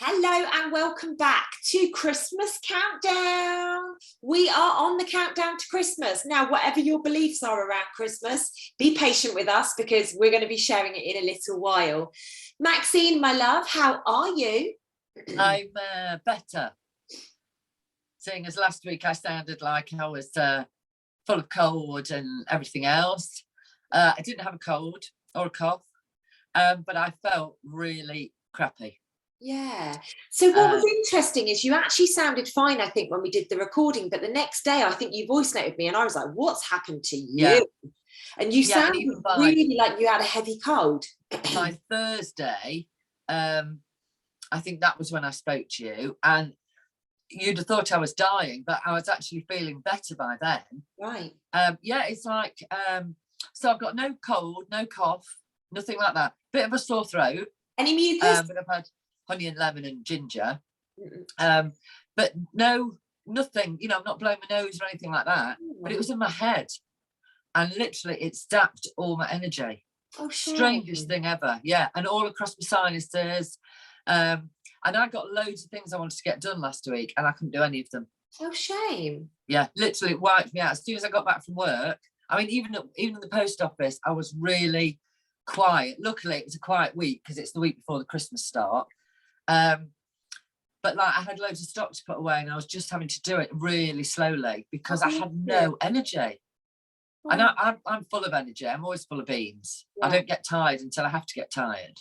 Hello and welcome back to Christmas Countdown. We are on the countdown to Christmas. Now, whatever your beliefs are around Christmas, be patient with us because we're going to be sharing it in a little while. Maxine, my love, how are you? I'm better. Seeing as last week I sounded like I was full of cold and everything else. I didn't have a cold or a cough, but I felt really crappy. Yeah. So what was interesting is you actually sounded fine, I think, when we did the recording, but the next day I think you voice noted me and I was like, what's happened to you? Yeah. And you sounded really like you had a heavy cold. By Thursday, I think that was when I spoke to you, and you'd have thought I was dying, but I was actually feeling better by then. Right. Yeah, it's like, so I've got no cold, no cough, nothing like that. Bit of a sore throat. Any mucus? But I've had honey and lemon and ginger. But nothing, I'm not blowing my nose or anything like that. But it was in my head. And literally it zapped all my energy. Oh, sure. Strangest thing ever. Yeah. And all across my sinuses. And I got loads of things I wanted to get done last week and I couldn't do any of them. Oh, shame. Yeah, literally it wiped me out. As soon as I got back from work, I mean, even in the post office, I was really quiet. Luckily, it was a quiet week because it's the week before the Christmas start. But like I had loads of stock to put away and I was just having to do it really slowly because I had no energy. And I'm full of energy. I'm always full of beans. I don't get tired until I have to get tired.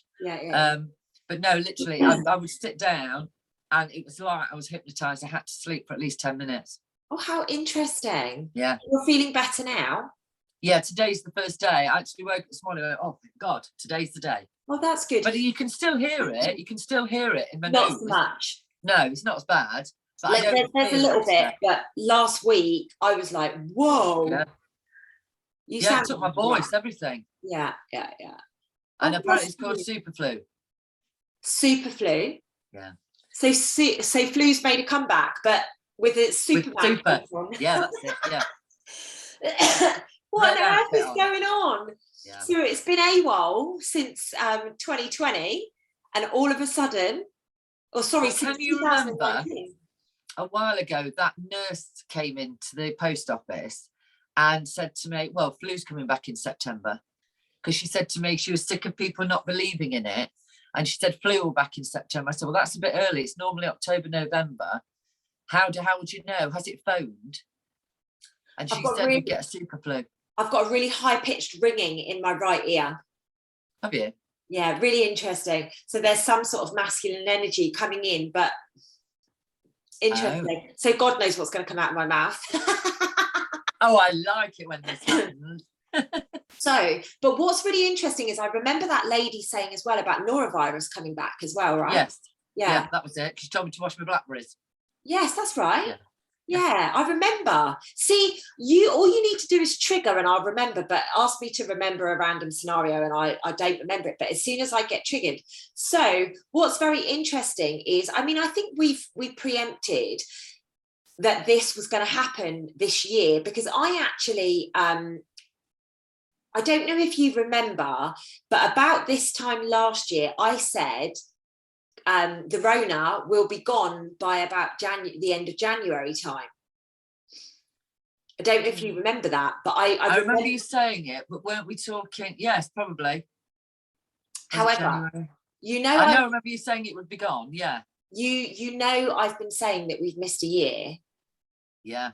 But no, literally, I would sit down and it was like I was hypnotized. I had to sleep for at least 10 minutes. Oh, how interesting. Yeah. You're feeling better now? Yeah, today's the first day. I actually woke up this morning and went, oh, thank God, today's the day. Well, that's good. But you can still hear it. You can still hear it in my nose. Not so much. No, it's not as bad. But there's a little bit, but last week I was like, whoa. Yeah, it took my voice, everything. Yeah. And apparently it's called super flu. Super flu? Yeah. So flu's made a comeback, but with its Superman. Yeah, that's it, yeah. What on earth is going on? Yeah. So it's been AWOL since 2020, and all of a sudden, can you remember a while ago that nurse came into the post office and said to me, well, flu's coming back in September, because she said to me she was sick of people not believing in it, and she said flu will back in September. I said, well, that's a bit early. It's normally October, November. How would you know? Has it phoned? And she said we'd get a super flu. I've got a really high-pitched ringing in my right ear. Have you? Yeah, really interesting. So there's some sort of masculine energy coming in, but interesting. So God knows what's going to come out of my mouth. Oh, I like it when this happens. But what's really interesting is I remember that lady saying as well about norovirus coming back as well, right? Yes. Yeah, that was it. She told me to wash my blackberries. Yes, that's right. Yeah, I remember. See, all you need to do is trigger and I'll remember, but ask me to remember a random scenario and I don't remember it, but as soon as I get triggered. So what's very interesting is, I mean, I think we preempted that this was going to happen this year, because I actually, I don't know if you remember, but about this time last year, I said, the Rona will be gone by about the end of January time. I don't know if you remember that, but I remember you saying it, but weren't we talking? Yes, probably. However, I remember you saying it would be gone. Yeah. You know, I've been saying that we've missed a year. Yeah.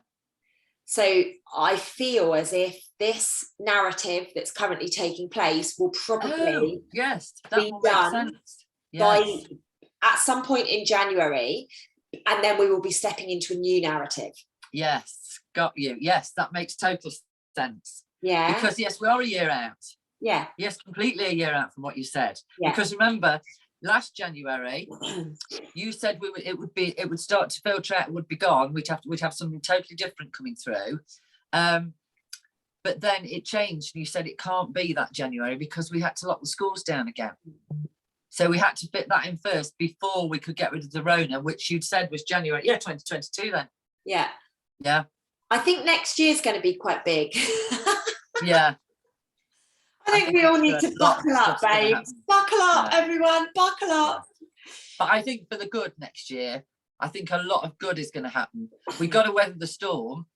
So I feel as if this narrative that's currently taking place will probably be done by at some point in January, and then we will be stepping into a new narrative. Yes, got you. Yes, that makes total sense. Yeah. Because yes, we are a year out. Yeah. Yes, completely a year out from what you said. Yeah. Because remember, last January, you said it would start to filter out, it would be gone. We'd have something totally different coming through. But then it changed and you said it can't be that January because we had to lock the schools down again. So we had to fit that in first before we could get rid of the Rona, which you'd said was January, 2022 then. Yeah. Yeah. I think next year's going to be quite big. Yeah. I think we all need to buckle up, babes. Buckle up, everyone. Buckle up. But I think for the good next year, I think a lot of good is going to happen. We've got to weather the storm,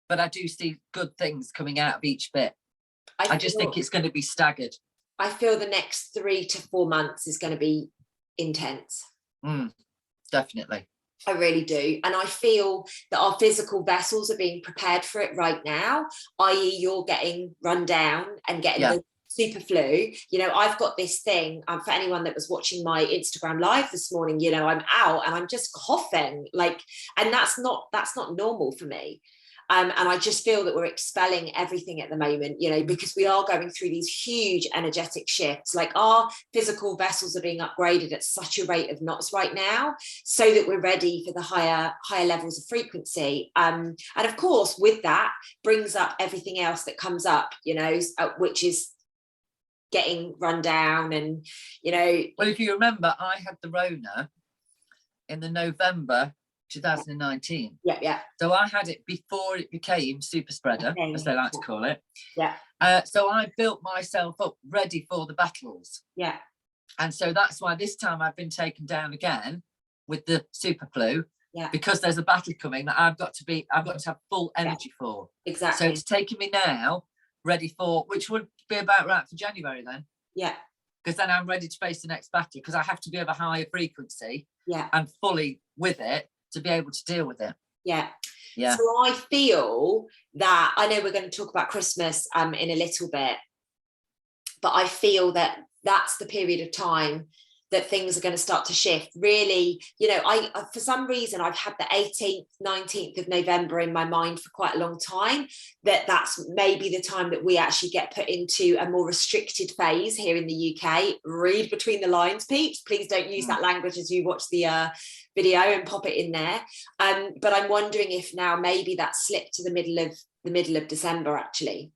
but I do see good things coming out of each bit. I just think it's going to be staggered. I feel the next 3 to 4 months is going to be intense. Definitely. I really do. And I feel that our physical vessels are being prepared for it right now, i.e. you're getting run down and getting the super flu. You know, I've got this thing, for anyone that was watching my Instagram live this morning, you know, I'm out and I'm just coughing, like, and that's not normal for me. And I just feel that we're expelling everything at the moment, you know, because we are going through these huge energetic shifts. Like our physical vessels are being upgraded at such a rate of knots right now, so that we're ready for the higher levels of frequency. And of course, with that brings up everything else that comes up, you know, which is getting run down and, you know. Well, if you remember, I had the Rona in the November 2019. Yeah. So I had it before it became super spreader, as they like to call it. Yeah. So I built myself up ready for the battles. Yeah. And so that's why this time I've been taken down again with the super flu. Yeah. Because there's a battle coming that I've got to have full energy for. Exactly. So it's taking me now ready for, which would be about right for January then. Yeah. Because then I'm ready to face the next battle, because I have to be of a higher frequency. Yeah. And fully with it to be able to deal with it. Yeah. Yeah. So I feel that, I know we're going to talk about Christmas in a little bit, but I feel that that's the period of time that things are going to start to shift. Really, you know, I for some reason I've had the 18th, 19th of November in my mind for quite a long time, that's maybe the time that we actually get put into a more restricted phase here in the UK. Read between the lines, peeps. Please don't use that language as you watch the video and pop it in there. But I'm wondering if now maybe that slipped to the middle of December actually.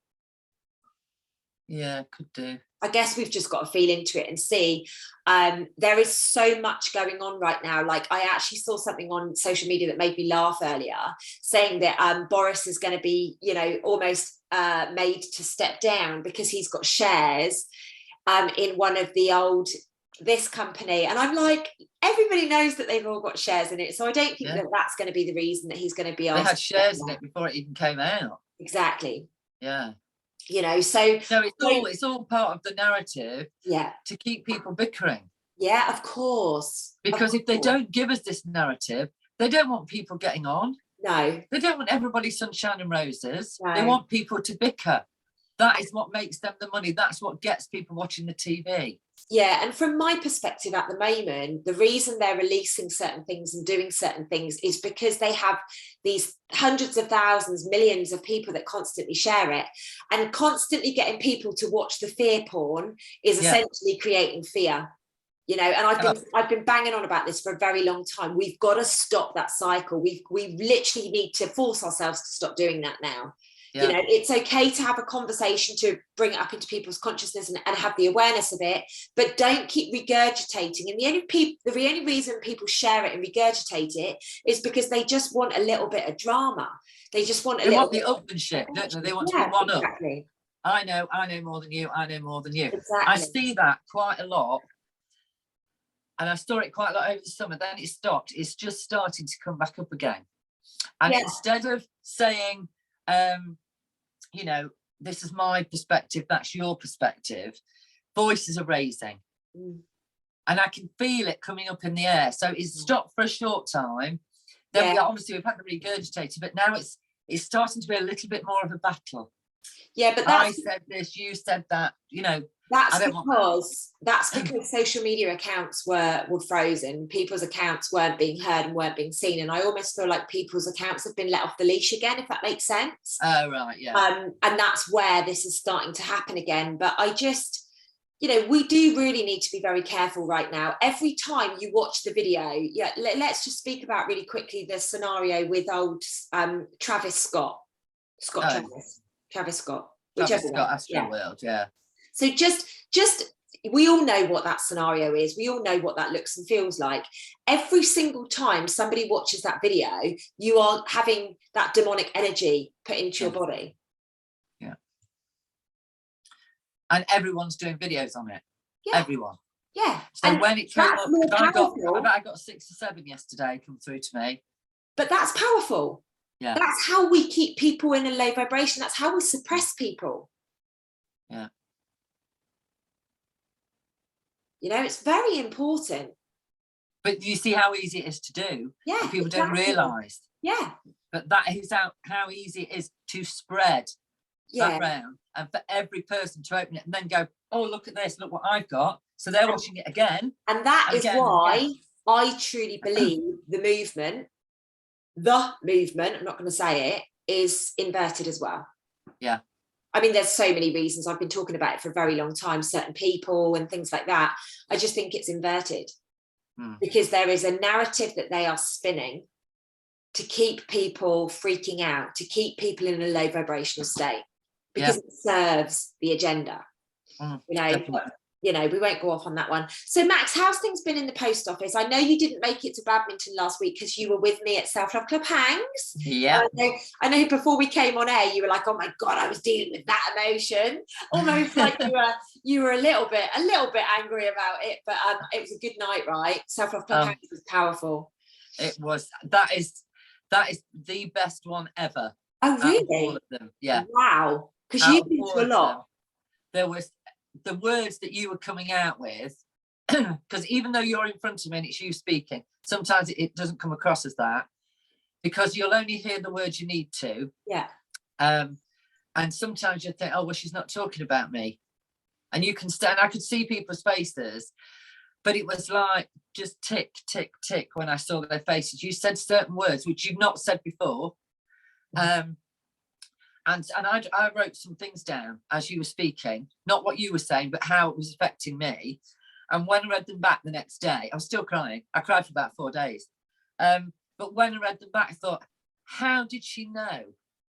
Yeah, could do. I guess we've just got to feel into it and see. There is so much going on right now. Like I actually saw something on social media that made me laugh earlier, saying that Boris is going to be, you know, almost made to step down because he's got shares in one of the this company. And I'm like, everybody knows that they've all got shares in it. So I don't think that that's going to be the reason that he's going to be asked. They had shares in it before it even came out. Exactly. Yeah. You know, so it's all part of the narrative. Yeah. To keep people bickering. Yeah, of course. Because if they don't give us this narrative, they don't want people getting on. No. They don't want everybody sunshine and roses. No. They want people to bicker. That is what makes them the money. That's what gets people watching the TV. Yeah, and from my perspective at the moment, the reason they're releasing certain things and doing certain things is because they have these hundreds of thousands, millions of people that constantly share it, and constantly getting people to watch the fear porn is essentially creating fear. You know, and I've been banging on about this for a very long time. We've got to stop that cycle. We literally need to force ourselves to stop doing that now. Yeah. You know, it's okay to have a conversation, to bring it up into people's consciousness and have the awareness of it, but don't keep regurgitating. And the only reason people share it and regurgitate it is because they just want a little bit of drama. They just want they want the upmanship, don't they? They want to be one exactly. up. I know more than you. I know more than you. Exactly. I see that quite a lot. And I saw it quite a lot over the summer. Then it stopped. It's just starting to come back up again. And instead of saying, you know, this is my perspective, that's your perspective, voices are raising. And I can feel it coming up in the air. So it's stopped for a short time. Then we've had the regurgitator, but now it's starting to be a little bit more of a battle. Yeah, but I said this, you said that, you know. That's because social media accounts were frozen. People's accounts weren't being heard and weren't being seen. And I almost feel like people's accounts have been let off the leash again, if that makes sense. Oh, right, yeah. And that's where this is starting to happen again. But I just, you know, we do really need to be very careful right now. Every time you watch the video, let's just speak about really quickly the scenario with old Travis Scott. Travis Scott. Astroworld, yeah. So just we all know what that scenario is. We all know what that looks and feels like. Every single time somebody watches that video, you are having that demonic energy put into your body. Yeah. And everyone's doing videos on it. Yeah. Everyone. Yeah. So and when it came that's up, more I powerful. got 6 or 7 yesterday come through to me. But that's powerful. Yeah. That's how we keep people in a low vibration. That's how we suppress people. Yeah. You know, it's very important. But you see how easy it is to do. Yeah. And people exactly. don't realise. Yeah. But that is how easy it is to spread that round, and for every person to open it and then go, oh, look at this, look what I've got. So they're watching it again. And that is why I truly believe the movement, I'm not going to say it, is inverted as well. Yeah. I mean, there's so many reasons. I've been talking about it for a very long time, certain people and things like that. I just think it's inverted because there is a narrative that they are spinning to keep people freaking out, to keep people in a low vibrational state, because it serves the agenda. You know, we won't go off on that one. So Max, how's things been in the post office? I know you didn't make it to badminton last week because you were with me at Self Love Club Hangs. Yeah. I know before we came on air, you were like, oh my God, I was dealing with that emotion. Almost like you were a little bit angry about it, but it was a good night, right? Self Love Club Hangs was powerful. It was. That is the best one ever. Oh, really? All of them. Yeah. Wow. Because you've been to a lot. There was the words that you were coming out with, because even though you're in front of me and it's you speaking, sometimes it doesn't come across as that, because you'll only hear the words you need to. Yeah. And sometimes you think, oh, well, she's not talking about me. And you can stand, I could see people's faces, but it was like just tick, tick, tick when I saw their faces. You said certain words which you've not said before. And I wrote some things down as you were speaking, not what you were saying, but how it was affecting me. And when I read them back the next day, I was still crying. I cried for about 4 days. But when I read them back, I thought, how did she know?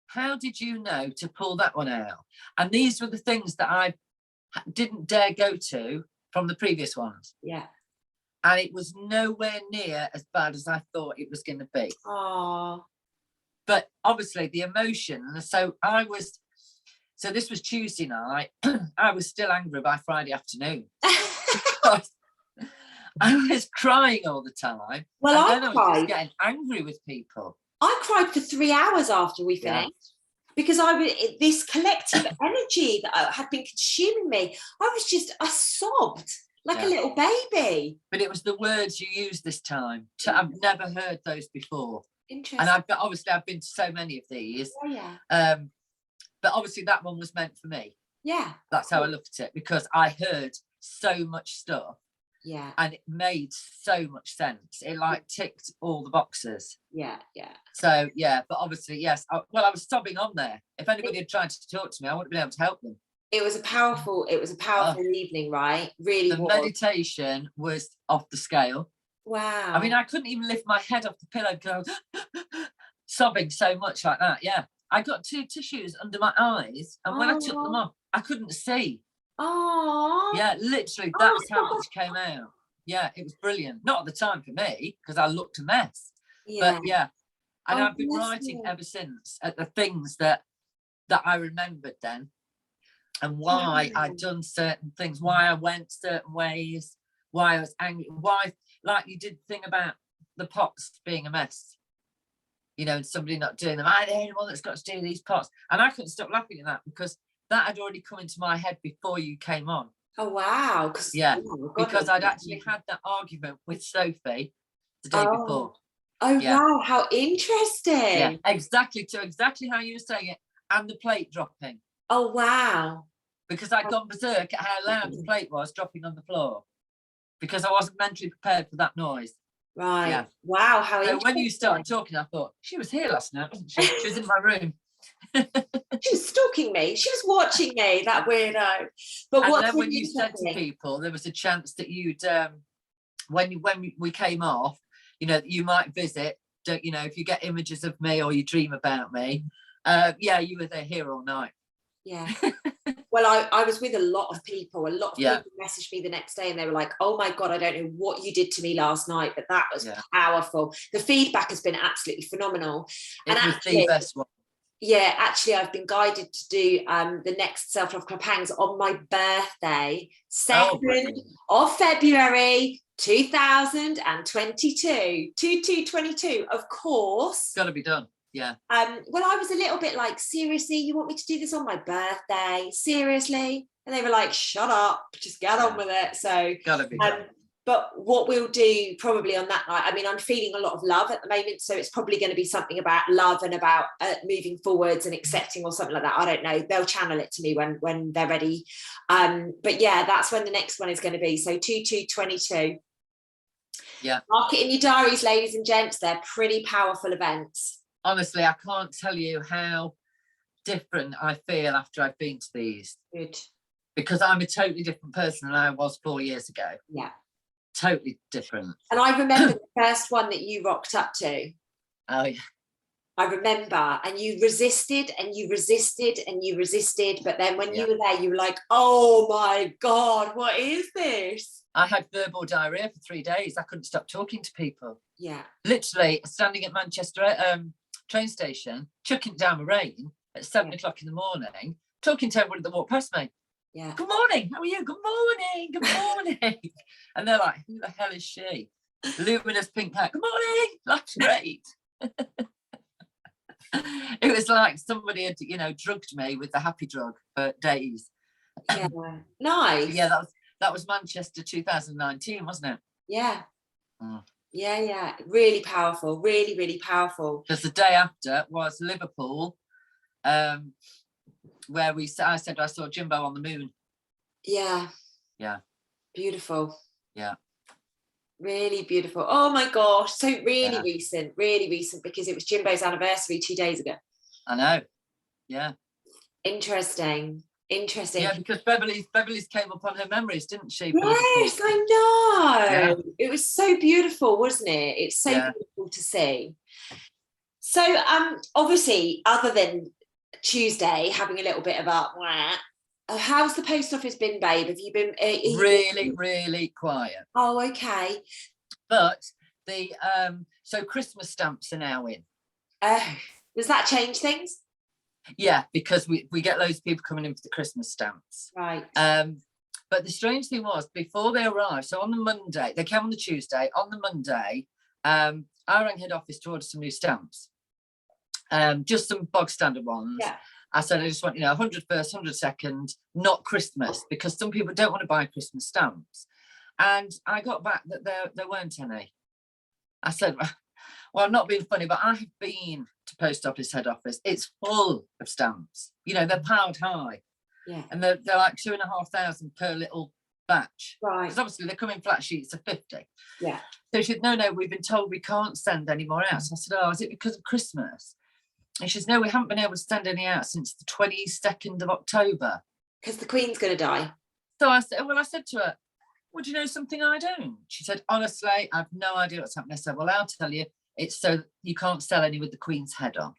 How did you know to pull that one out? And these were the things that I didn't dare go to from the previous ones. Yeah. And it was nowhere near as bad as I thought it was going to be. Oh. But obviously the emotion, so this was Tuesday night. I was still angry by Friday afternoon. I was crying all the time. Well, and then I was just getting angry with people. I cried for 3 hours after we finished because this collective energy that had been consuming me. I sobbed like a little baby. But it was the words you used this time. I've never heard those before. Interesting. And I've been to so many of these. But obviously that one was meant for me. Yeah. That's how I look at it, because I heard so much stuff. Yeah. And it made so much sense. It like ticked all the boxes. Yeah. So but obviously, yes. I was sobbing on there. If anybody had tried to talk to me, I wouldn't have been able to help them. It was a powerful evening, right? Really. The meditation was off the scale. Wow. I mean, I couldn't even lift my head off the pillow because I was sobbing so much like that. Yeah. I got 2 tissues under my eyes, and when I took them off, I couldn't see. Oh. Yeah, literally, that's how much came out. Yeah, it was brilliant. Not at the time for me, because I looked a mess. Yeah. But yeah. And I've been writing ever since at the things that I remembered then, and why I'd done certain things, why I went certain ways, why I was angry, why, like you did the thing about the pots being a mess, you know, and somebody not doing them. I'm the only one that's got to do these pots. And I couldn't stop laughing at that, because that had already come into my head before you came on. Oh, wow. Because I'd actually had that argument with Sophie the day before. Oh, wow. How interesting. Yeah, exactly how you were saying it. And the plate dropping. Oh, wow. Because I'd gone berserk at how loud the plate was dropping on the floor. Because I wasn't mentally prepared for that noise. Right. Yeah. Wow. How interesting. When you started talking, I thought, she was here last night, wasn't she? She was in my room. She was stalking me. She was watching me, that weirdo. But and then when you said to people, there was a chance that you'd, when we came off, you know, you might visit, you know, if you get images of me or you dream about me. You were here all night. Yeah. Well, I was with a lot of people. A lot of people messaged me the next day and they were like, oh my God, I don't know what you did to me last night, but that was powerful. The feedback has been absolutely phenomenal. It was the best one. Yeah, actually, I've been guided to do the next Self-Love Club hangs on my birthday, 2nd of February 2022, 2222, of course. Got to be done. Yeah. Well, I was a little bit like, seriously, you want me to do this on my birthday? Seriously? And they were like, shut up, just get on with it. So gotta be done. But what we'll do probably on that night, I mean, I'm feeling a lot of love at the moment, so it's probably going to be something about love and about moving forwards and accepting or something like that. I don't know. They'll channel it to me when they're ready. But yeah, that's when the next one is going to be. So 2222. Yeah. Mark it in your diaries, ladies and gents. They're pretty powerful events. Honestly, I can't tell you how different I feel after I've been to these. Good. Because I'm a totally different person than I was 4 years ago. Yeah. Totally different. And I remember the first one that you rocked up to. Oh yeah. I remember, and you resisted and you resisted and you resisted, but then when you were there, you were like, oh my God, what is this? I had verbal diarrhea for 3 days. I couldn't stop talking to people. Yeah. Literally standing at Manchester train station, chucking down the rain at 7 o'clock in the morning, talking to everybody that walked past me. Yeah. Good morning. How are you? Good morning. Good morning. And they're like, who the hell is she? Luminous pink hair. Good morning. Life's great. It was like somebody had, drugged me with the happy drug for days. Yeah. Nice. Yeah, that was Manchester 2019, wasn't it? Yeah. Yeah. Really powerful. Really, really powerful. Because the day after was Liverpool, where I said I saw Jimbo on the moon. Yeah. Yeah. Beautiful. Yeah. Really beautiful. Oh my gosh. So really recent, because it was Jimbo's anniversary 2 days ago. I know. Yeah. Interesting. Yeah, because Beverly's came up on her memories, didn't she? Yes, I know. Yeah. It was so beautiful, wasn't it? It's so beautiful to see. So obviously, other than Tuesday having a little bit of how's the post office been, babe? Have you been really quiet? Oh, okay. But the so Christmas stamps are now in. Does that change things? Yeah, because we get loads of people coming in for the Christmas stamps. Right. But the strange thing was, before they arrived, so on the Monday, they came on the Tuesday. On the Monday, I rang head office to order some new stamps. Just some bog standard ones. Yeah. I said, I just want, 100 first, 100 second, not Christmas, because some people don't want to buy Christmas stamps. And I got back that there weren't any. I said, well, I'm not being funny, but I have been to post office head office. It's full of stamps. They're piled high. Yeah. And they're like 2,500 per little batch. Right. Because obviously they come in flat sheets of 50. Yeah. So she said, no, we've been told we can't send any more out. So I said, oh, is it because of Christmas? And she says, no, we haven't been able to send any out since the 22nd of October. Because the Queen's going to die. So I said to her, well, do you know something I don't? She said, honestly, I have no idea what's happening. I said, well, I'll tell you, it's so you can't sell any with the Queen's head on.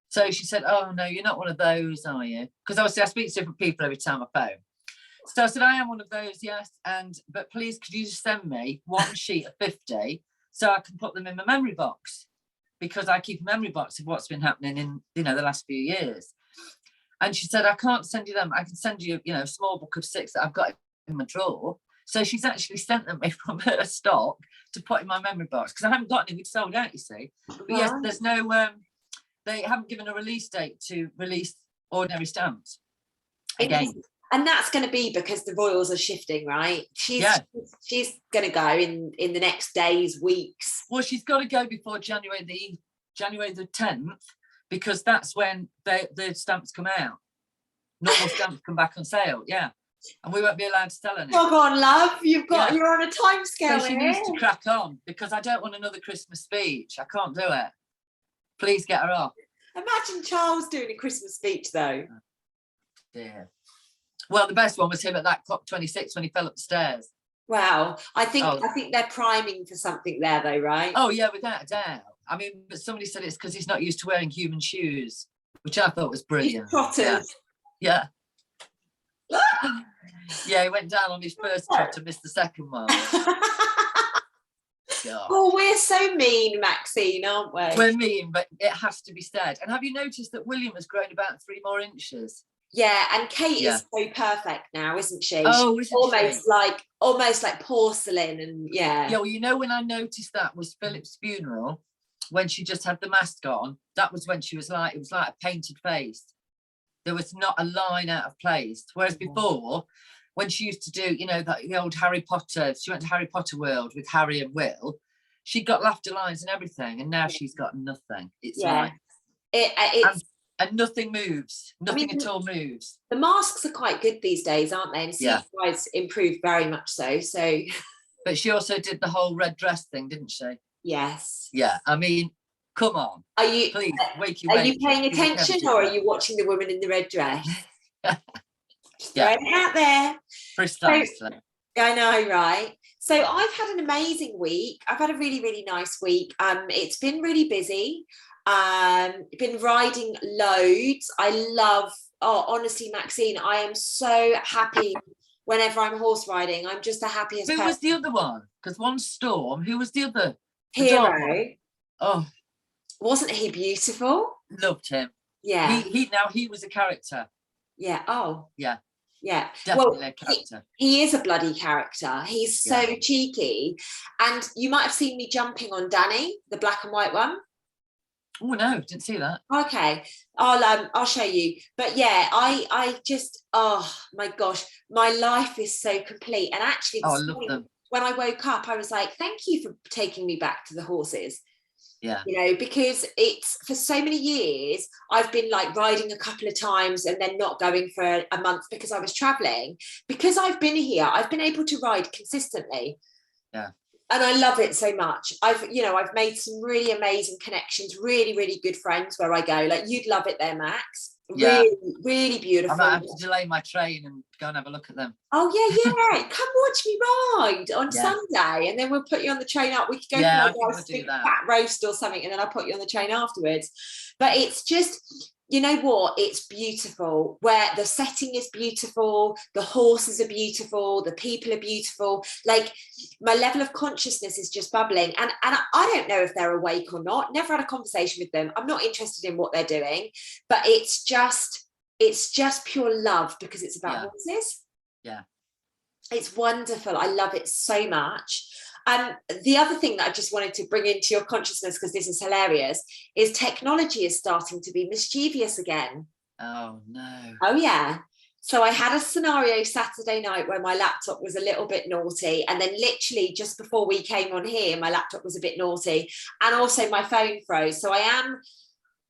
So she said, oh, no, you're not one of those, are you? Because obviously I speak to different people every time I phone. So I said, I am one of those, yes. But please, could you just send me one sheet of 50 so I can put them in my memory box? Because I keep a memory box of what's been happening in, the last few years. And she said, I can't send you them. I can send you, a small book of 6 that I've got in my drawer. So she's actually sent them me from her stock to put in my memory box, because I haven't got any. We'd sold out, you see. But yes, there's no, they haven't given a release date to release ordinary stamps again. And that's going to be because the royals are shifting, right? She's going to go in the next days, weeks. Well, she's got to go before January the 10th, because that's when the stamps come out. Normal stamps come back on sale, yeah. And we won't be allowed to sell any. Come on, love. You're on a time scale. So she needs to crack on, because I don't want another Christmas speech. I can't do it. Please get her off. Imagine Charles doing a Christmas speech, though. Oh, dear. Well, the best one was him at that COP26 when he fell up the stairs. Wow. I think they're priming for something there, though, right? Oh, yeah, without a doubt. I mean, but somebody said it's because he's not used to wearing human shoes, which I thought was brilliant. Yeah. Yeah, he went down on his first trot and missed the second one. God. Oh, we're so mean, Maxine, aren't we? We're mean, but it has to be said. And have you noticed that William has grown about 3 more inches? Yeah, and Kate is so perfect now, isn't she? Oh, She's isn't she? almost like porcelain, and Yeah, well, you know, when I noticed that was Philip's funeral, when she just had the mask on, that was when she was like, it was like a painted face. There was not a line out of place. Whereas before, when she used to do, you know, that the old Harry Potter, she went to Harry Potter World with Harry and Will, she got laughter lines and everything, and now she's got nothing. It's like, and nothing moves. Nothing at all moves. The masks are quite good these days, aren't they? And CGI's improved very much so. So, but she also did the whole red dress thing, didn't she? Yes. Yeah, I mean, come on. Are you? Please, wakey. Are you paying attention, or are you watching the woman in the red dress? Throwing it out there. Precisely. So, I know, right? So I've had an amazing week. I've had a really, really nice week. It's been really busy. Been riding loads. I love. Oh, honestly, Maxine, I am so happy whenever I'm horse riding. I'm just the happiest. Who was the other one? Because one's Storm. Who was the other? Hero. Oh, wasn't he beautiful? Loved him. Yeah. He was a character. Yeah. Oh. Yeah. Yeah. Definitely a character. He is a bloody character. He's so cheeky. And you might have seen me jumping on Danny, the black and white one. Oh no, didn't see that. Okay, I'll show you. But yeah, I just, oh my gosh, my life is so complete. And actually, I love them. When I woke up, I was like, thank you for taking me back to the horses. Yeah. You know, because it's for so many years, I've been like riding a couple of times and then not going for a month because I was traveling. Because I've been here, I've been able to ride consistently. Yeah. And I love it so much. I've made some really amazing connections, really, really good friends where I go. Like, you'd love it there, Max. Yeah. Really, really beautiful. I might have to delay my train and go and have a look at them. Oh, yeah. Come watch me ride on Sunday, and then we'll put you on the train up. We could go for like a big fat roast or something, and then I'll put you on the train afterwards. But it's just, you know what? It's beautiful. Where the setting is beautiful, the horses are beautiful, the people are beautiful. Like, my level of consciousness is just bubbling. And I don't know if they're awake or not. Never had a conversation with them. I'm not interested in what they're doing, but it's just pure love because it's about horses. Yeah. It's wonderful. I love it so much. The other thing that I just wanted to bring into your consciousness, because this is hilarious, is technology is starting to be mischievous again. Oh, no. Oh, yeah. So I had a scenario Saturday night where my laptop was a little bit naughty. And then literally just before we came on here, my laptop was a bit naughty. And also my phone froze. So I am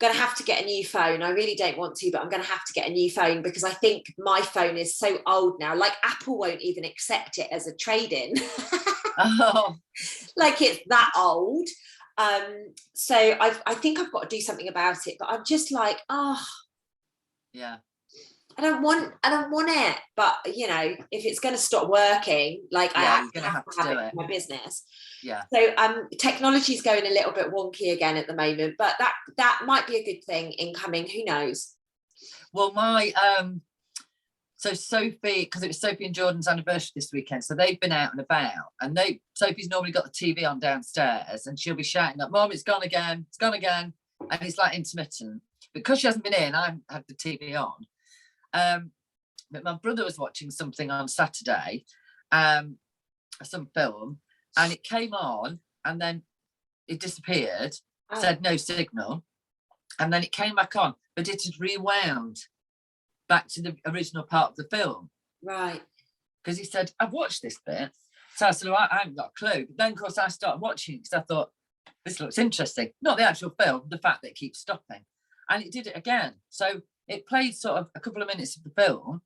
going to have to get a new phone. I really don't want to, but I'm going to have to get a new phone because I think my phone is so old now. Like, Apple won't even accept it as a trade-in. Oh. Like, it's that old. So I think I've got to do something about it, but I'm just like, yeah, I don't want it. But you know, if it's going to stop working, like, I have to have it for my business. Yeah. So technology is going a little bit wonky again at the moment, but that might be a good thing incoming. Who knows? Well, my so Sophie, because it was Sophie and Jordan's anniversary this weekend, so they've been out and about, and Sophie's normally got the TV on downstairs, and she'll be shouting like, "Mom, it's gone again, and it's like intermittent. Because she hasn't been in, I had the TV on. But my brother was watching something on Saturday, some film, and it came on, and then it disappeared, said no signal, and then it came back on, but it had rewound back to the original part of the film. Right. Because he said, I've watched this bit. So I said, well, I haven't got a clue. But then, of course, I started watching it because I thought, this looks interesting. Not the actual film, the fact that it keeps stopping. And it did it again. So it played sort of a couple of minutes of the film,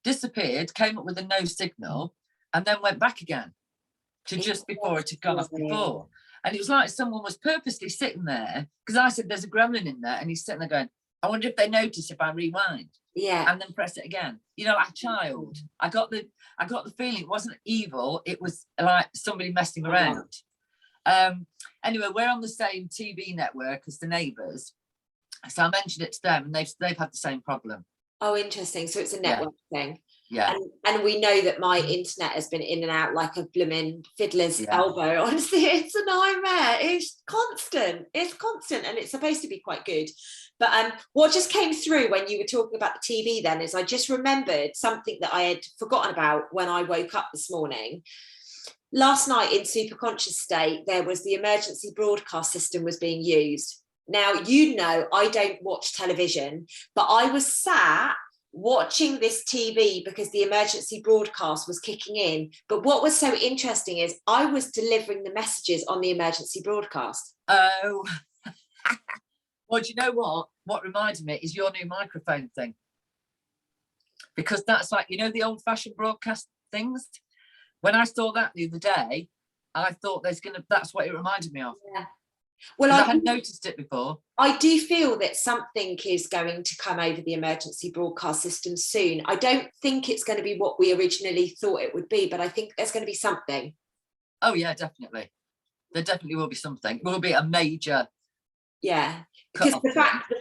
disappeared, came up with a no signal, and then went back again to just before it had gone off before. And it was like someone was purposely sitting there, because I said, there's a gremlin in there, and he's sitting there going, I wonder if they notice if I rewind. Yeah. And then press it again. You know, like a child. I got the feeling it wasn't evil, it was like somebody messing around. Anyway, we're on the same TV network as the neighbours. So I mentioned it to them, and they've had the same problem. Oh, interesting. So it's a network thing. Yeah. And we know that my internet has been in and out like a blooming fiddler's elbow. Honestly, it's a nightmare. It's constant. And it's supposed to be quite good. But what just came through when you were talking about the TV then is I just remembered something that I had forgotten about when I woke up this morning. Last night in superconscious state, there was the emergency broadcast system was being used. Now, I don't watch television, but I was sat watching this TV because the emergency broadcast was kicking in. But what was so interesting is I was delivering the messages on the emergency broadcast. Oh, well, do you know what? What reminded me is your new microphone thing. Because that's like, the old-fashioned broadcast things. When I saw that the other day, I thought that's what it reminded me of. Yeah. Well, I hadn't noticed it before. I do feel that something is going to come over the emergency broadcast system soon. I don't think it's going to be what we originally thought it would be, but I think there's going to be something. Oh, yeah, definitely. There definitely will be something. It will be a major. Yeah, because the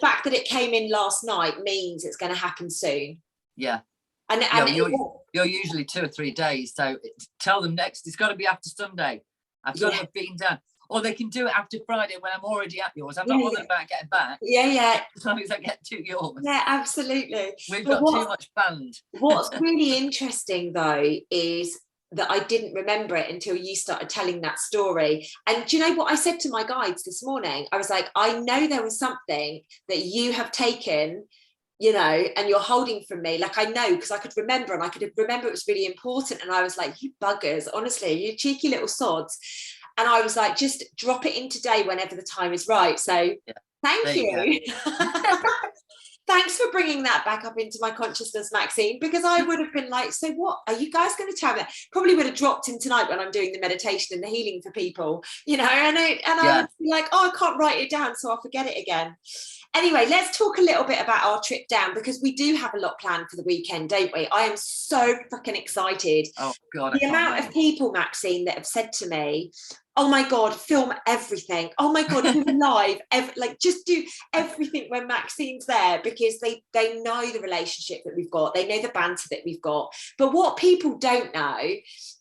fact that it came in last night means it's going to happen soon. Yeah. And you're usually 2 or 3 days, so tell them next. It's got to be after Sunday. I've got to have been done. Or they can do it after Friday when I'm already at yours. I'm not bothered about getting back. Yeah. As long as I get to yours. Yeah, absolutely. We've got too much planned. What's really interesting, though, is that I didn't remember it until you started telling that story. And do you know what I said to my guides this morning? I was like, I know there was something that you have taken, and you're holding from me. Like, I know, because I could remember, and I could remember it was really important. And I was like, you buggers, honestly, you cheeky little sods. And I was like, just drop it in today whenever the time is right. So thank you. Thanks for bringing that back up into my consciousness, Maxine, because I would have been like, so what are you guys going to tell me? Probably would have dropped in tonight when I'm doing the meditation and the healing for people, and I would be like, oh, I can't write it down, so I'll forget it again. Anyway, let's talk a little bit about our trip down, because we do have a lot planned for the weekend, don't we? I am so fucking excited. Oh, God. The amount of people, Maxine, that have said to me, oh my God, film everything. Oh my God, do live. Just do everything when Maxine's there, because they know the relationship that we've got. They know the banter that we've got. But what people don't know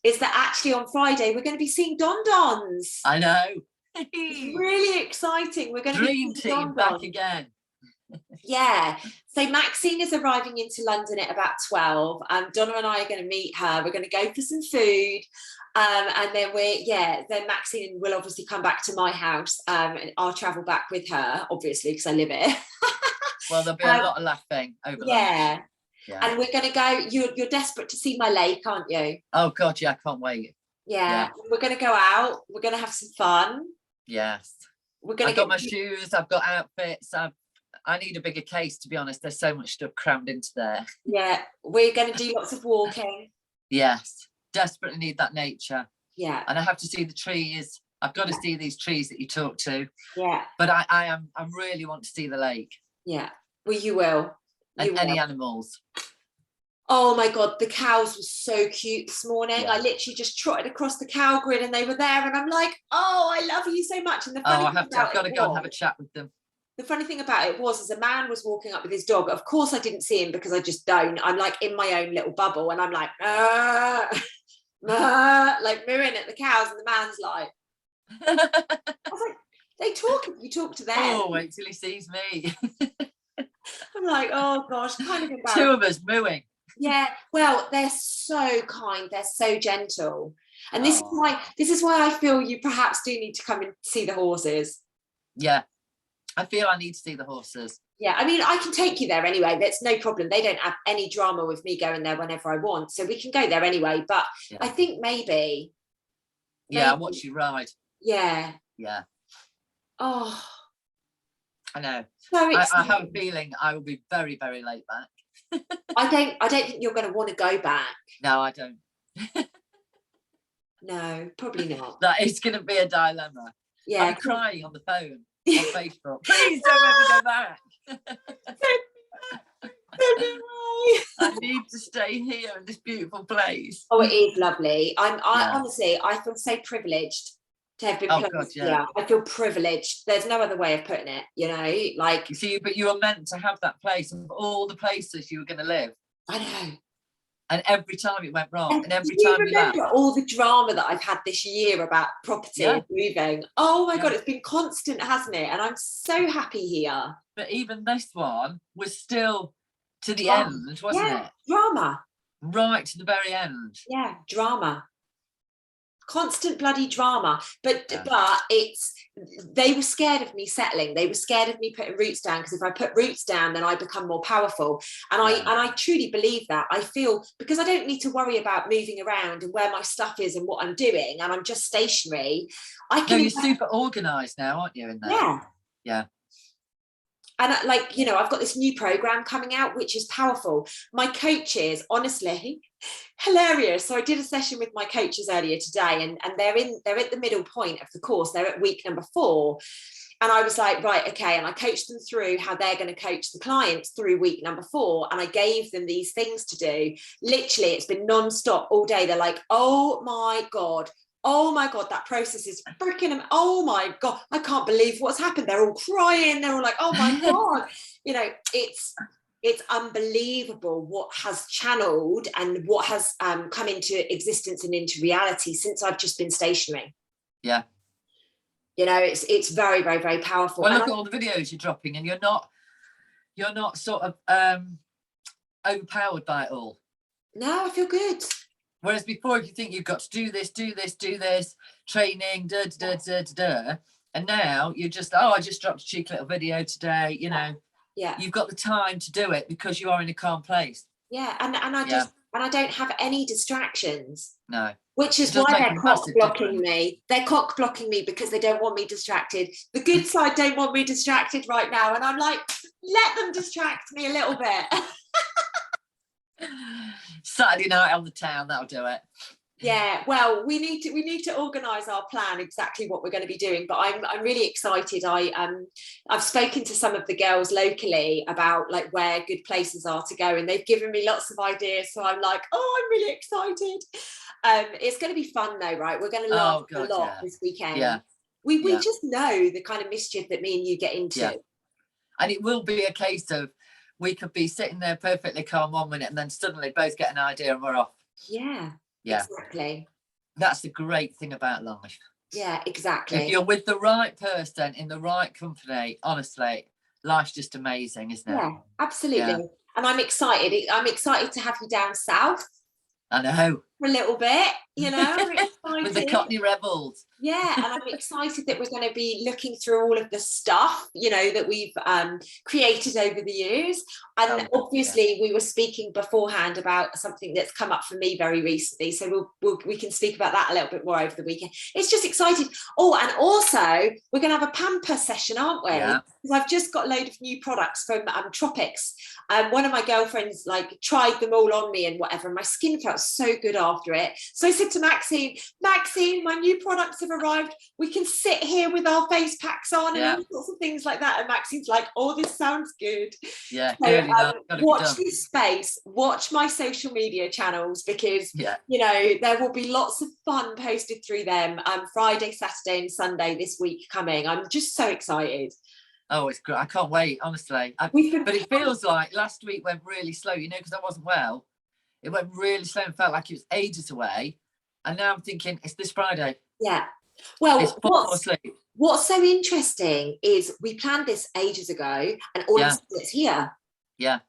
is that actually on Friday, we're going to be seeing Don Dons. I know. It's really exciting. We're going to Dream team back again. Yeah. So Maxine is arriving into London at about 12. Donna and I are going to meet her. We're going to go for some food. And then then Maxine will obviously come back to my house. And I'll travel back with her, obviously, because I live here. Well, there'll be a lot of laughing over lunch. Yeah. And we're going to go. You're desperate to see my lake, aren't you? Oh, God, yeah, I can't wait. Yeah. We're going to go out. We're going to have some fun. Yes. I've got my shoes. I've got outfits. I need a bigger case, to be honest. There's so much stuff crammed into there. Yeah. We're going to do lots of walking. Yes. Desperately need that nature. Yeah. And I have to see the trees. I've got to see these trees that you talk to. Yeah. But I really want to see the lake. Yeah. Well, you will. And any animals. Oh my God, the cows were so cute this morning. I literally just trotted across the cow grid and they were there, and I'm like, oh, I love you so much. And I've got to go and have a chat with them. The funny thing about it was, as a man was walking up with his dog, of course I didn't see him because I just don't. I'm like in my own little bubble, and I'm like, like mooing at the cows, and the man's like, I was like, they talk if you talk to them. Oh, wait till he sees me. I'm like, oh gosh, kind of embarrassed. Two of us mooing. Yeah, well, they're so kind, they're so gentle, and this is why I feel you perhaps do need to come and see the horses. Yeah, I feel I need to see the horses. Yeah, I mean, I can take you there anyway. That's no problem. They don't have any drama with me going there whenever I want, so we can go there anyway. But I think maybe. Yeah, I'll watch you ride. Yeah. Yeah. Oh. I know. So I have a feeling I will be very, very late back. I don't think you're going to want to go back. No, I don't. No, probably not. That is going to be a dilemma. Yeah, I'm crying on the phone on Facebook. Please don't let me go back. I need to stay here in this beautiful place. Oh, it is lovely. Honestly, I feel so privileged to have been placed here. I feel privileged. There's no other way of putting it, like. You see, but you were meant to have that place of all the places you were going to live. I know. And every time it went wrong. And every do you time we laughed. remember all the drama that I've had this year about property and moving? Oh my God, it's been constant, hasn't it? And I'm so happy here. But even this one was still to the end, wasn't it? Drama. Right to the very end. Yeah, drama. Constant bloody drama. But they were scared of me settling. They were scared of me putting roots down, because if I put roots down, then I become more powerful. And I truly believe that. I feel, because I don't need to worry about moving around and where my stuff is and what I'm doing, and I'm just stationary. You're super organized now, aren't you, in there? Yeah. And I've got this new program coming out, which is powerful. My coaches, honestly, hilarious. So I did a session with my coaches earlier today, and they're at the middle point of the course. They're at week number 4. And I was like, right, okay. And I coached them through how they're going to coach the clients through week number 4. And I gave them these things to do. Literally, it's been non-stop all day. They're like, oh my God, that process is freaking, oh my God, I can't believe what's happened. They're all crying. They're all like, oh my God. It's unbelievable what has channeled and what has come into existence and into reality since I've just been stationary. Yeah. It's very, very, very powerful. Well, look at all the videos you're dropping, and you're not sort of overpowered by it all. No, I feel good. Whereas before, if you think you've got to do this, training, and now you're just, I just dropped a cheeky little video today, you've got the time to do it because you are in a calm place. Yeah, and I don't have any distractions. No. Which is why they're cock blocking me. They're cock blocking me because they don't want me distracted. The good side don't want me distracted right now. And I'm like, let them distract me a little bit. Saturday night on the town, that'll do it. Yeah, well, we need to organise our plan, exactly what we're going to be doing. But I'm really excited. I've spoken to some of the girls locally about like where good places are to go, and they've given me lots of ideas. So I'm like, I'm really excited. It's going to be fun though, right? We're going to laugh a lot this weekend. Yeah. We just know the kind of mischief that me and you get into. Yeah. And it will be a case of we could be sitting there perfectly calm 1 minute and then suddenly both get an idea and we're off. Yeah. Yeah, exactly. That's the great thing about life. Yeah, exactly. If you're with the right person in the right company, honestly, life's just amazing, isn't it? Yeah, absolutely. Yeah. And I'm excited. I'm excited to have you down south. I know. For a little bit, with the Cockney Rebels. Yeah, and I'm excited that we're going to be looking through all of the stuff, that we've created over the years. And obviously we were speaking beforehand about something that's come up for me very recently. So we can speak about that a little bit more over the weekend. It's just exciting. Oh, and also we're going to have a pamper session, aren't we? Yeah. Because I've just got a load of new products from Tropics. One of my girlfriends tried them all on me and whatever, and my skin felt so good after it. So I said to Maxine, my new products have arrived. We can sit here with our face packs on and all sorts of things like that. And Maxine's like, oh, this sounds good. Yeah. So, watch this space, watch my social media channels, because there will be lots of fun posted through them. Friday, Saturday, and Sunday this week coming. I'm just so excited. Oh, it's great. I can't wait, honestly. But it feels like last week went really slow, because I wasn't well. It went really slow and felt like it was ages away. And now I'm thinking, it's this Friday. Yeah. Well, what's so interesting is we planned this ages ago, and all of a sudden it's here. Yeah.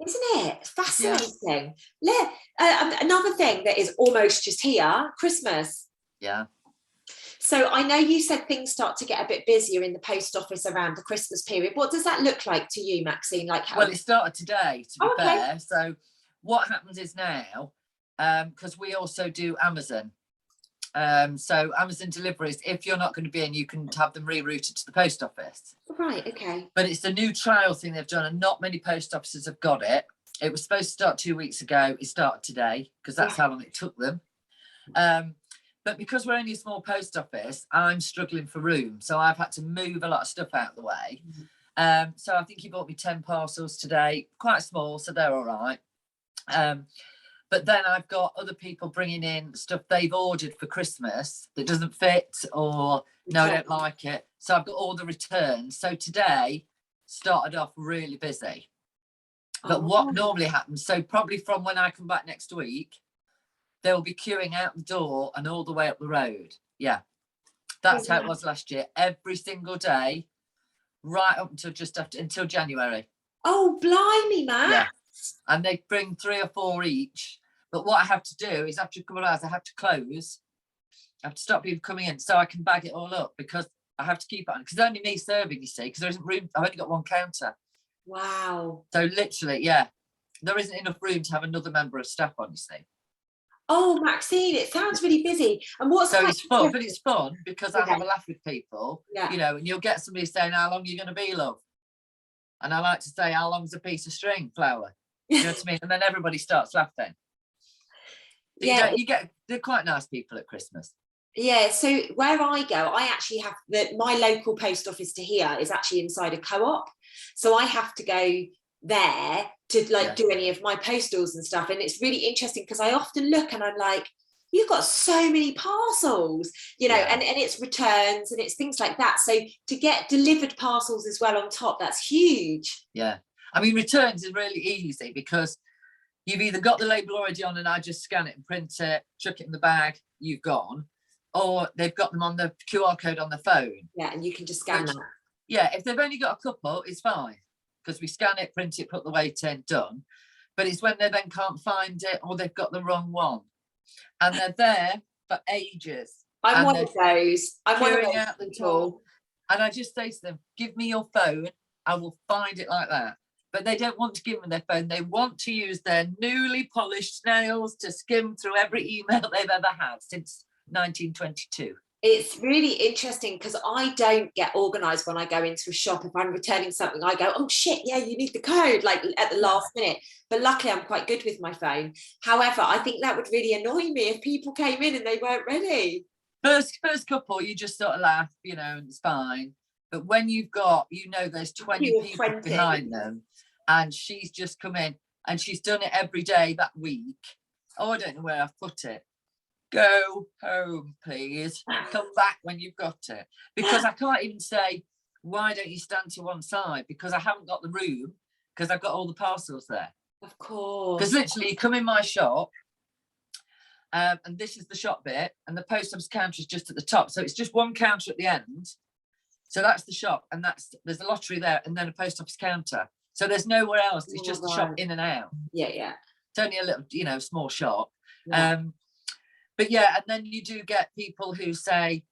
Isn't it? It's fascinating. Yeah. Another thing that is almost just here, Christmas. Yeah. So I know you said things start to get a bit busier in the post office around the Christmas period. What does that look like to you, Maxine? Well, it started today, to be fair. So what happens is now, because we also do Amazon. So Amazon Deliveries, if you're not going to be in, you can have them rerouted to the post office. Right, okay. But it's a new trial thing they've done, and not many post offices have got it. It was supposed to start 2 weeks ago. It started today, because that's how long it took them. But because we're only a small post office, I'm struggling for room. So I've had to move a lot of stuff out of the way. So I think he bought me 10 parcels today, quite small, so they're all right. But then I've got other people bringing in stuff they've ordered for Christmas that doesn't fit, or no, I don't like it. So I've got all the returns. So today started off really busy. But what normally happens, so probably from when I come back next week, they'll be queuing out the door and all the way up the road. Yeah. That's how it was last year. Every single day, right up until January. Oh, blimey, Matt. Yeah. And they bring 3 or 4 each. But what I have to do is after a couple of hours, I have to close. I have to stop people coming in so I can bag it all up, because I have to keep it on. Because only me serving, you see, because there isn't room. I've only got 1 counter. Wow. So literally, yeah, there isn't enough room to have another member of staff on, you see. Oh, Maxine, it sounds really busy. And what's so it's fun, but it's fun because I have a laugh with people, you know, and you'll get somebody saying, how long are you going to be, love? And I like to say, how long's a piece of string, flower? You know what I mean? And then everybody starts laughing. So you get, they're quite nice people at Christmas. Yeah, so where I go, I actually have my local post office to here is actually inside a co-op. So I have to go there to do any of my postals and stuff. And it's really interesting because I often look and I'm like, you've got so many parcels, you know, and it's returns and it's things like that. So to get delivered parcels as well on top, that's huge. Yeah. I mean, returns is really easy because you've either got the label already on and I just scan it and print it, chuck it in the bag, you've gone, or they've got them on the QR code on the phone. Yeah, and you can just scan that. Yeah, if they've only got a couple, it's fine because we scan it, print it, put the weight in, done. But it's when they then can't find it or they've got the wrong one. And they're there for ages. I'm one of those. I'm one of those out the door. And I just say to them, give me your phone, I will find it like that. But they don't want to give them their phone. They want to use their newly polished nails to skim through every email they've ever had since 1922. It's really interesting because I don't get organised when I go into a shop. If I'm returning something, I go, oh shit, yeah, you need the code, like at the last minute. But luckily I'm quite good with my phone. However, I think that would really annoy me if people came in and they weren't ready. First couple, you just sort of laugh, you know, and it's fine. But when you've got, you know, there's 20 people behind them and she's just come in and she's done it every day that week. Oh, I don't know where I've put it. Go home, please. Come back when you've got it. Because I can't even say, why don't you stand to one side? Because I haven't got the room, because I've got all the parcels there. Of course. Because literally you come in my shop, and this is the shop bit, and the post office counter is just at the top. So it's just one counter at the end. So that's the shop, and there's a lottery there, and then a post office counter. So there's nowhere else. It's just the shop in and out. Yeah, yeah. It's only a little, you know, small shop. Yeah. But yeah, and then you do get people who say,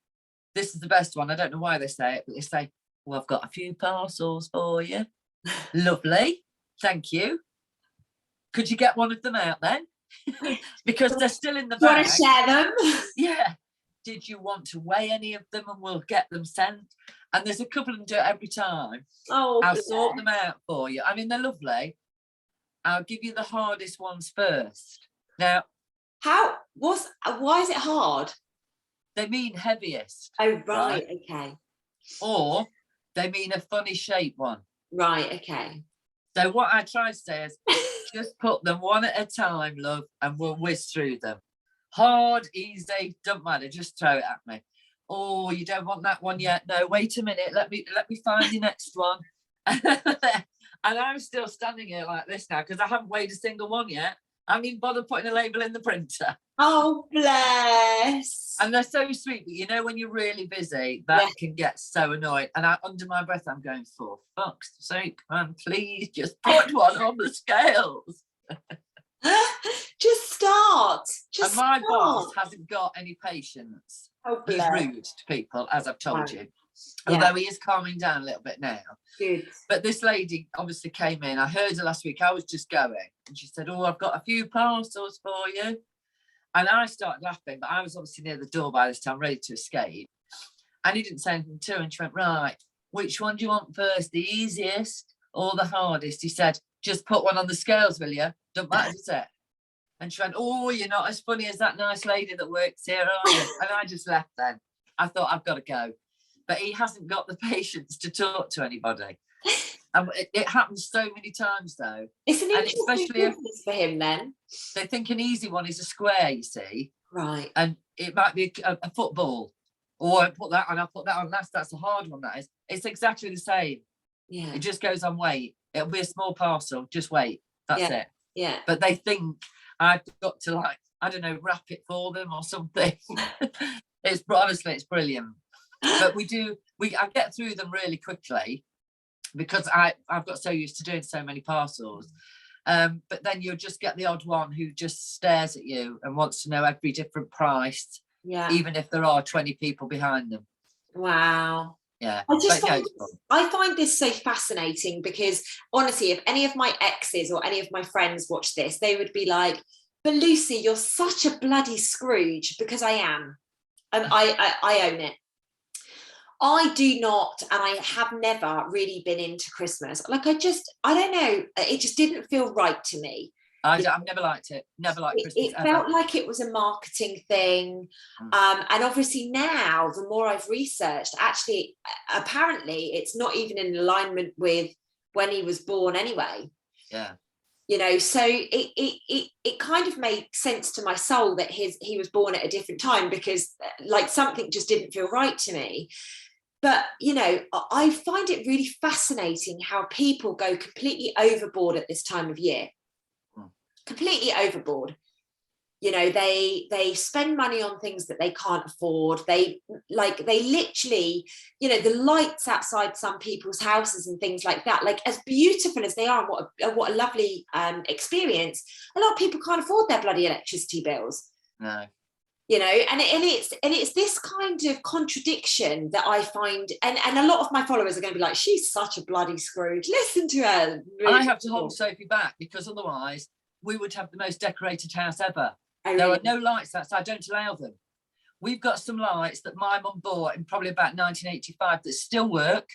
this is the best one. I don't know why they say it, but they say, well, I've got a few parcels for you. Lovely. Thank you. Could you get one of them out then? Because they're still in the bag. Want to share them? Yeah. Did you want to weigh any of them and we'll get them sent? And there's a couple of them do it every time. Oh, I'll sort them out for you. I mean, they're lovely. I'll give you the hardest ones first. Now, why is it hard? They mean heaviest. Oh, right, okay. Or they mean a funny shape one. Right, okay. So what I try to say is just put them one at a time, love, and we'll whiz through them. Hard, easy, don't matter, just throw it at me. Oh, you don't want that one yet? No, wait a minute, let me find the next one. And I'm still standing here like this now because I haven't weighed a single one yet. I haven't even bothered putting a label in the printer. Oh, bless. And they're so sweet, but you know when you're really busy, that can get so annoying. And under my breath, I'm going, for fuck's sake, man, please just put one on the scales. Just start. And my boss hasn't got any patience. Oh, he's rude to people, as I've told you. Yeah. Although he is calming down a little bit now. Good. But this lady obviously came in. I heard her last week. I was just going. And she said, oh, I've got a few parcels for you. And I started laughing, but I was obviously near the door by this time, ready to escape. And he didn't say anything to her. And she went, right, which one do you want first? The easiest or the hardest? He said, just put one on the scales, will you? Don't matter, does it? And she went, oh, you're not as funny as that nice lady that works here, are you? And I just left then. I thought, I've got to go. But he hasn't got the patience to talk to anybody. And it happens so many times, though. It's an interesting business for him, then. They think an easy one is a square, you see. Right. And it might be a football. Or I put that on, I'll put that on last. That's a hard one, that is. It's exactly the same. Yeah. It just goes on weight. It'll be a small parcel, just wait. That's it. Yeah. But they think I've got to, like, I don't know, wrap it for them or something. Honestly, it's brilliant. But I get through them really quickly because I've got so used to doing so many parcels. But then you'll just get the odd one who just stares at you and wants to know every different price, even if there are 20 people behind them. Wow. Yeah. I find this so fascinating because honestly, if any of my exes or any of my friends watch this, they would be like, but Lucy, you're such a bloody Scrooge, because I am. And I own it. I do not, and I have never really been into Christmas. Like, I don't know, it just didn't feel right to me. I've never liked it. Never liked Christmas. It felt like it was a marketing thing. And obviously now, the more I've researched, actually, apparently it's not even in alignment with when he was born anyway. Yeah. You know, so it kind of made sense to my soul that he was born at a different time, because like something just didn't feel right to me. But, you know, I find it really fascinating how people go completely overboard at this time of year. Completely overboard. You know, they spend money on things that they can't afford. They literally, you know, the lights outside some people's houses and things like that, like as beautiful as they are, and what a lovely experience, a lot of people can't afford their bloody electricity bills. No. You know, and it's this kind of contradiction that I find, and a lot of my followers are going to be like, she's such a bloody Scrooge, listen to her. I have to hold Sophie back, because otherwise we would have the most decorated house ever. There are no lights outside. I don't allow them. We've got some lights that my mum bought in probably about 1985 that still work,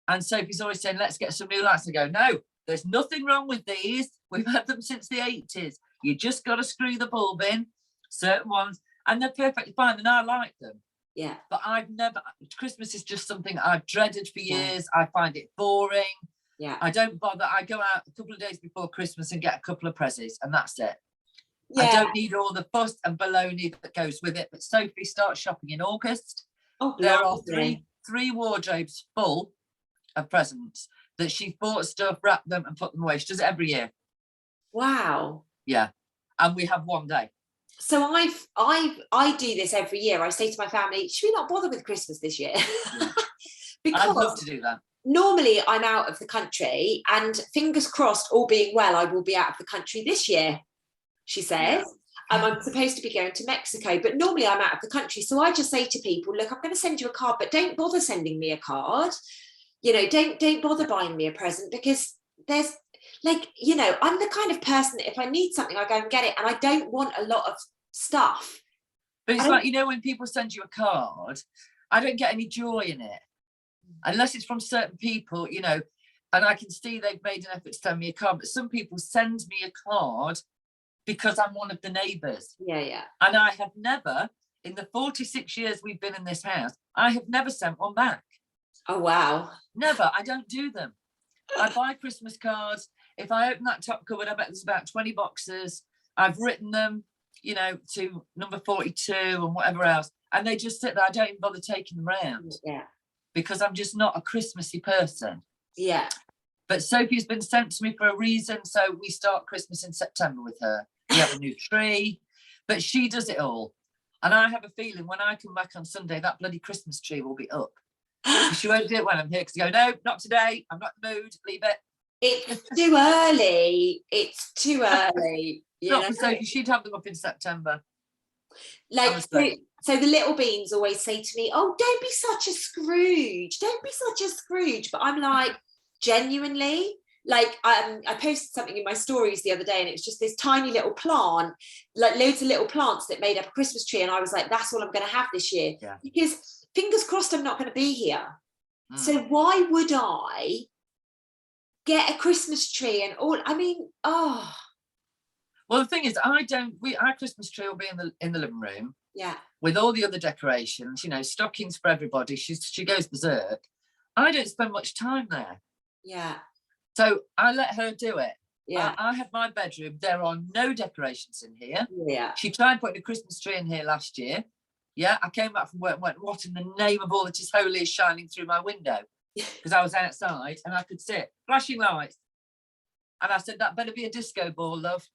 and Sophie's always saying, let's get some new lights. I go, no, there's nothing wrong with these. We've had them since the 80s. You just got to screw the bulb in, certain ones, and they're perfectly fine, and I like them. Yeah. But Christmas is just something I've dreaded for years. I find it boring. Yeah. I don't bother. I go out a couple of days before Christmas and get a couple of presents, and that's it. Yeah. I don't need all the fuss and baloney that goes with it. But Sophie starts shopping in August. Oh, there are three wardrobes full of presents that she's bought stuff, wrapped them, and put them away. She does it every year. Wow. Yeah. And we have one day. So I do this every year. I say to my family, should we not bother with Christmas this year? Because I'd love to do that. Normally I'm out of the country, and fingers crossed, all being well, I will be out of the country this year, she says. Yeah. I'm supposed to be going to Mexico, but normally I'm out of the country. So I just say to people, look, I'm going to send you a card, but don't bother sending me a card. You know, don't bother buying me a present, because there's, like, you know, I'm the kind of person that if I need something, I go and get it, and I don't want a lot of stuff. But it's like, you know, when people send you a card, I don't get any joy in it, unless it's from certain people, you know, and I can see they've made an effort to send me a card. But some people send me a card because I'm one of the neighbours. Yeah. And I have never, in the 46 years we've been in this house, I have never sent one back. Oh, wow. Never. I don't do them. I buy Christmas cards. If I open that top cupboard, I bet there's about 20 boxes. I've written them, you know, to number 42 and whatever else. And they just sit there. I don't even bother taking them around. Yeah. Because I'm just not a Christmassy person. Yeah. But Sophie's been sent to me for a reason. So we start Christmas in September with her. We have a new tree. But she does it all. And I have a feeling when I come back on Sunday, that bloody Christmas tree will be up. She won't do it when I'm here, because I go, no, not today. I'm not in the mood. Leave it. It's too early. It's too early. Not for Sophie. She'd have them up in September. Like, so the little beans always say to me, oh, don't be such a Scrooge. Don't be such a Scrooge. But I'm like, genuinely, like, I posted something in my stories the other day, and it was just this tiny little plant, like loads of little plants that made up a Christmas tree. And I was like, that's all I'm going to have this year. Yeah. Because fingers crossed, I'm not going to be here. So why would I get a Christmas tree and all? I mean, oh. Well, the thing is, our Christmas tree will be in the living room. Yeah. With all the other decorations, you know, stockings for everybody. She goes berserk. I don't spend much time there. Yeah. So I let her do it. Yeah. I have my bedroom. There are no decorations in here. Yeah. She tried putting a Christmas tree in here last year. Yeah. I came back from work and went, what in the name of all that is holy is shining through my window? Because I was outside and I could see it. Flashing lights. And I said, that better be a disco ball, love.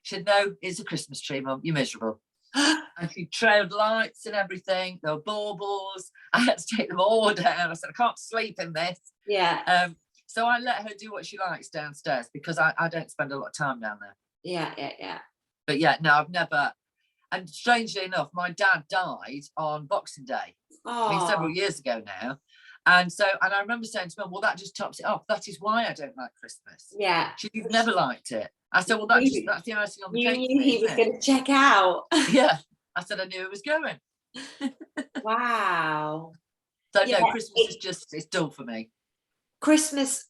She said, no, it's a Christmas tree, Mum. You're miserable. And she trailed lights and everything. There were baubles. I had to take them all down. I said, I can't sleep in this. Yeah. So I let her do what she likes downstairs because I don't spend a lot of time down there. Yeah. But yeah, no, I've never. And strangely enough, my dad died on Boxing Day. I mean, several years ago now. And I remember saying to Mum, well, that just tops it off. That is why I don't like Christmas. Yeah. You've never liked it. I said, well, that's the icing on the cake. You knew he was going to check out. Yeah. I said, I knew it was going. Wow. So yeah, no, Christmas is just, it's dull for me. Christmas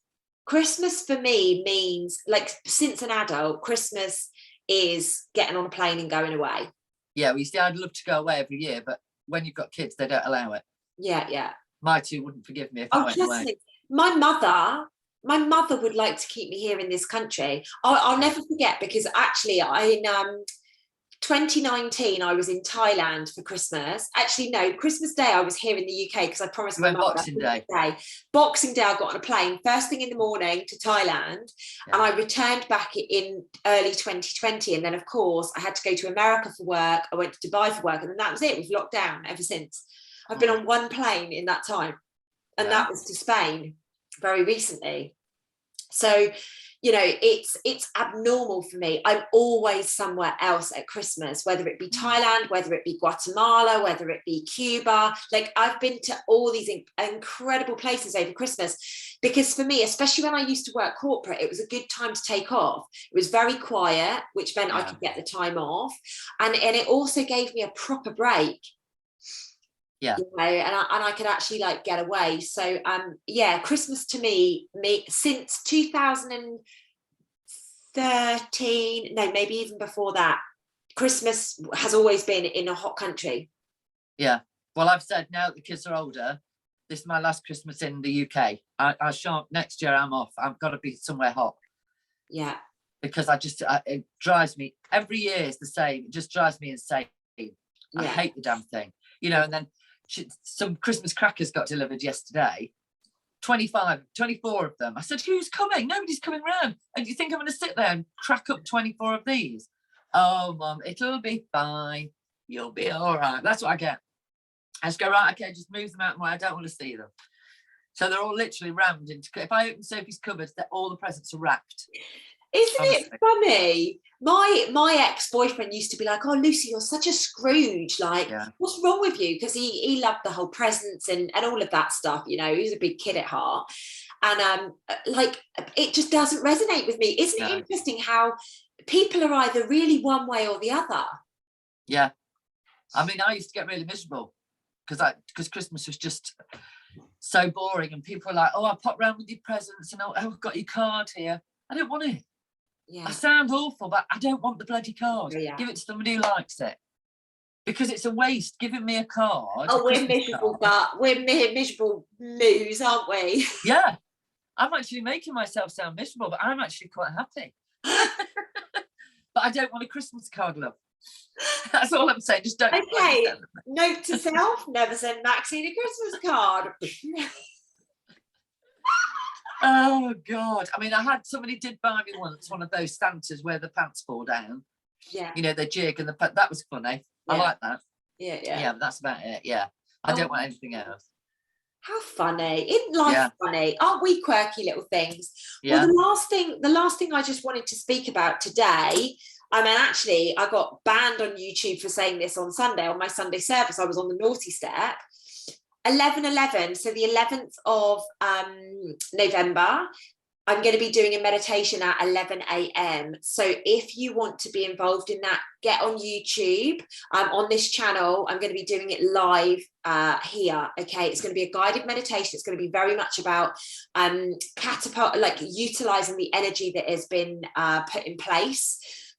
for me means, like, since an adult, Christmas is getting on a plane and going away. Yeah, well, you see, I'd love to go away every year, but when you've got kids, they don't allow it. Yeah. My two wouldn't forgive me if I went away. My mother would like to keep me here in this country. I'll never forget, because actually in 2019 I was in Thailand for Christmas. Actually, no, Christmas Day I was here in the UK because I promised my mother Boxing Day. Boxing Day I got on a plane first thing in the morning to Thailand, and I returned back in early 2020, and then of course I had to go to America for work. I went to Dubai for work, and then that was it. We've locked down ever since. I've been on one plane in that time, and that was to Spain very recently. So, you know, it's abnormal for me. I'm always somewhere else at Christmas, whether it be Thailand, whether it be Guatemala, whether it be Cuba. Like, I've been to all these incredible places over Christmas, because for me, especially when I used to work corporate, it was a good time to take off. It was very quiet, which meant I could get the time off. And it also gave me a proper break. Yeah, you know, and I could actually like get away. So yeah, Christmas to me since 2013, no, maybe even before that, Christmas has always been in a hot country. Yeah, well, I've said now that the kids are older, this is my last Christmas in the UK. I shan't, next year I'm off. I've got to be somewhere hot. Yeah, because it drives me, every year is the same. It just drives me insane. I hate the damn thing, you know. And then some Christmas crackers got delivered yesterday, 24 of them. I said, who's coming? Nobody's coming round. And do you think I'm going to sit there and crack up 24 of these? Oh, Mum, it'll be fine. You'll be all right. That's what I get. I just go, right, okay, just move them out of the way. I don't want to see them. So they're all literally rammed into, if I open Sophie's cupboards, all the presents are wrapped. Isn't it funny? My ex-boyfriend used to be like, oh, Lucy, you're such a Scrooge. Like, what's wrong with you? Because he loved the whole presents and all of that stuff. You know, he was a big kid at heart. And like, it just doesn't resonate with me. Isn't it interesting how people are either really one way or the other? Yeah. I mean, I used to get really miserable because Christmas was just so boring. And people were like, oh, I'll pop round with your presents and I've got your card here. I don't want it. I sound awful, but I don't want the bloody card. Give it to somebody who likes it, because it's a waste giving me a card. Oh, we're miserable, but we're miserable moos, aren't we? Yeah, I'm actually making myself sound miserable, but I'm actually quite happy. But I don't want a Christmas card, love. That's all I'm saying. Just don't. Okay. Note to self: never send Maxine a Christmas card. Oh God! I mean, somebody did buy me once one of those Santas where the pants fall down. Yeah. You know, the jig and that was funny. Yeah. I like that. Yeah, but that's about it. Yeah. I don't want anything else. How funny. Isn't life funny? Aren't we quirky little things? Yeah. Well, the last thing I just wanted to speak about today, I mean, actually, I got banned on YouTube for saying this on Sunday, on my Sunday service. I was on the naughty step. 11/11, so the 11th of November, I'm going to be doing a meditation at 11 a.m. So if you want to be involved in that, get on YouTube. On this channel, I'm going to be doing it live here. Okay, it's going to be a guided meditation. It's going to be very much about utilizing the energy that has been put in place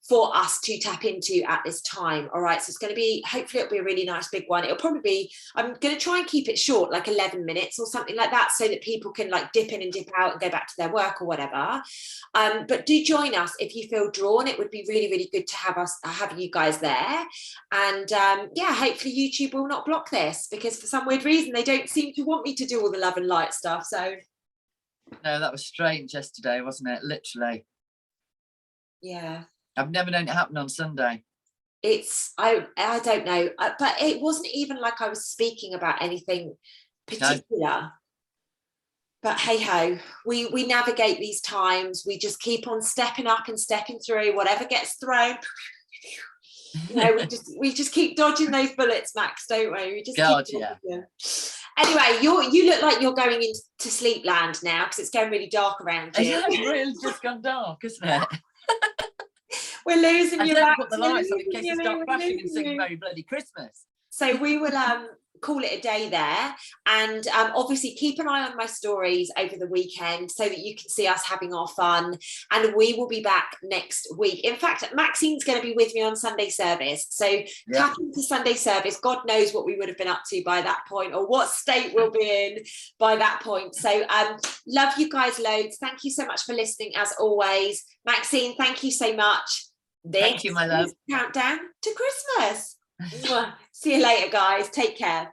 for us to tap into at this time. All right, so it's going to be, hopefully it'll be a really nice big one. It'll probably be, I'm going to try and keep it short, like 11 minutes or something like that, so that people can like dip in and dip out and go back to their work or whatever. But do join us if you feel drawn. It would be really, really good to have you guys there. And yeah, hopefully YouTube will not block this, because for some weird reason, they don't seem to want me to do all the love and light stuff. So. No, that was strange yesterday, wasn't it? Literally. Yeah. I've never known it happen on Sunday. I don't know, but it wasn't even like I was speaking about anything particular. No. But hey ho, we navigate these times. We just keep on stepping up and stepping through whatever gets thrown. You know, we just keep dodging those bullets, Max, don't we? We just keep dodging. Anyway, you look like you're going into sleep land now because it's getting really dark around you. It's really just gone dark, isn't it? We're losing you. Don't put the lights on in case you start flashing and sing Merry Bloody Christmas. So we will call it a day there, and obviously keep an eye on my stories over the weekend so that you can see us having our fun, and we will be back next week. In fact, Maxine's going to be with me on Sunday service, so tap into Sunday service. God knows what we would have been up to by that point, or what state we'll be in by that point. So love you guys loads. Thank you so much for listening as always. Maxine, thank you so much. Thank you, my love. Countdown to Christmas. See you later, guys. Take care.